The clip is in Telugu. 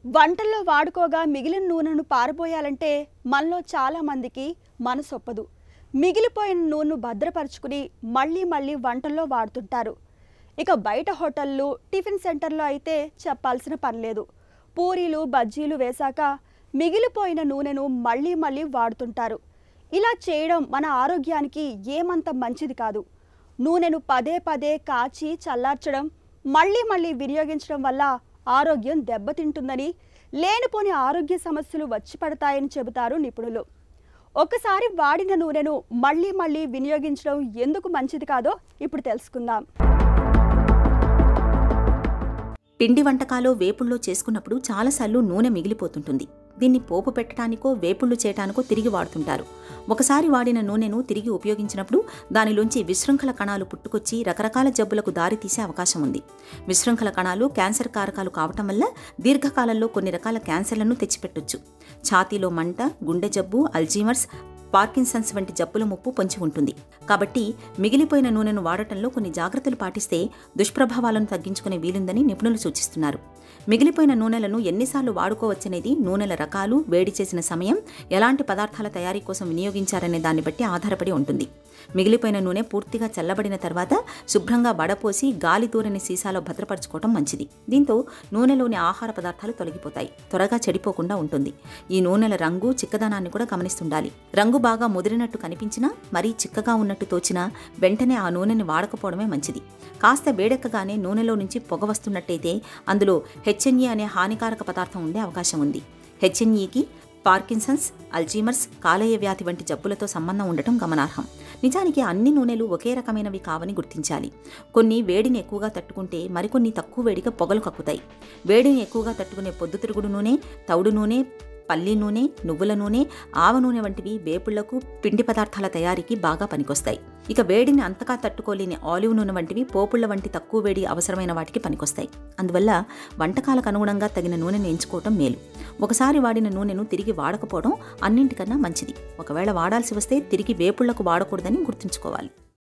వంటల్లో వాడుకోగా మిగిలిన నూనెను పారబోయాలంటే మనలో చాలా మందికి మనసొప్పదు. మిగిలిపోయిన నూనెను భద్రపరుచుకుని మళ్ళీ వంటల్లో వాడుతుంటారు. ఇక బయట హోటళ్ళు, టిఫిన్ సెంటర్లో అయితే చెప్పాల్సిన పని లేదు. పూరీలు, బజ్జీలు వేశాక మిగిలిపోయిన నూనెను మళ్ళీ వాడుతుంటారు. ఇలా చేయడం మన ఆరోగ్యానికి ఏమంత మంచిది కాదు. నూనెను పదే కాచి చల్లార్చడం, మళ్ళీ వినియోగించడం వల్ల ఆరోగ్యం దెబ్బతింటుందని, లేనిపోని ఆరోగ్య సమస్యలు వచ్చి పడతాయని చెబుతారు నిపుణులు. ఒకసారి వాడిన నూనెను మళ్ళీ వినియోగించడం ఎందుకు మంచిది కాదో ఇప్పుడు తెలుసుకుందాం. పిండి వంటకాలు వేపుల్లో చేసుకున్నప్పుడు చాలాసార్లు నూనె మిగిలిపోతుంటుంది. దీన్ని పోపు పెట్టడానికో వేపుళ్ళు చేయడానికో తిరిగి వాడుతుంటారు. ఒకసారి వాడిన నూనెను తిరిగి ఉపయోగించినప్పుడు దానిలోంచి విశృంఖల కణాలు పుట్టుకొచ్చి రకరకాల జబ్బులకు దారితీసే అవకాశం ఉంది. విశృంఖల కణాలు క్యాన్సర్ కారకాలు కావటం వల్ల దీర్ఘకాలంలో కొన్ని రకాల క్యాన్సర్లను తెచ్చిపెట్టొచ్చు. ఛాతీలో మంట, గుండె జబ్బు, అల్జీమర్స్, పార్కిన్సన్స్ వంటి జబ్బుల ముప్పు పొంచి ఉంటుంది. కాబట్టి మిగిలిపోయిన నూనెను వాడటంలో కొన్ని జాగ్రత్తలు పాటిస్తే దుష్ప్రభావాలను తగ్గించుకునే వీలుందని నిపుణులు సూచిస్తున్నారు. మిగిలిపోయిన నూనెలను ఎన్నిసార్లు వాడుకోవచ్చనేది నూనెల రకాలు, వేడి చేసిన సమయం, ఎలాంటి పదార్థాల తయారీ కోసం వినియోగించారనే దాన్ని బట్టి ఆధారపడి ఉంటుంది. మిగిలిపోయిన నూనె పూర్తిగా చల్లబడిన తర్వాత శుభ్రంగా వడపోసి గాలి దూరని సీసాలో భద్రపరచుకోవడం మంచిది. దీంతో నూనెలోని ఆహార పదార్థాలు తొలగిపోతాయి, త్వరగా చెడిపోకుండా ఉంటుంది. ఈ నూనెల రంగు, చిక్కదనాన్ని కూడా గమనిస్తుండాలి. రంగు బాగా ముదిరినట్టు కనిపించినా, మరీ చిక్కగా ఉన్నట్టు తోచినా వెంటనే ఆ నూనెని వాడకపోవడమే మంచిది. కాస్త వేడెక్కగానే నూనెలో నుంచి పొగ వస్తున్నట్టయితే అందులో హెచ్ఎన్ఈ అనే హానికారక పదార్థం ఉండే అవకాశం ఉంది. హెచ్ఎన్ఈకి పార్కిన్సన్స్, అల్జీమర్స్, కాలేయ వ్యాధి వంటి జబ్బులతో సంబంధం ఉండటం గమనార్హం. నిజానికి అన్ని నూనెలు ఒకే రకమైనవి కావని గుర్తించాలి. కొన్ని వేడిని ఎక్కువగా తట్టుకుంటే మరికొన్ని తక్కువ వేడిగా పొగలు కక్కుతాయి. వేడిని ఎక్కువగా తట్టుకునే పొద్దుతిరుగుడు నూనె, తౌడు నూనె, పల్లి నూనె, నువ్వుల నూనె, ఆవ నూనె వంటివి వేపుళ్లకు, పిండి పదార్థాల తయారీకి బాగా పనికొస్తాయి. ఇక వేడిని అంతగా తట్టుకోలేని ఆలివ్ నూనె వంటివి పోపుళ్ల వంటి తక్కువ వేడి అవసరమైన వాటికి పనికొస్తాయి. అందువల్ల వంటకాలకు అనుగుణంగా తగిన నూనెను ఎంచుకోవటం మేలు. ఒకసారి వాడిన నూనెను తిరిగి వాడకపోవడం అన్నింటికన్నా మంచిది. ఒకవేళ వాడాల్సి వస్తే తిరిగి వేపుళ్లకు వాడకూడదని గుర్తుంచుకోవాలి.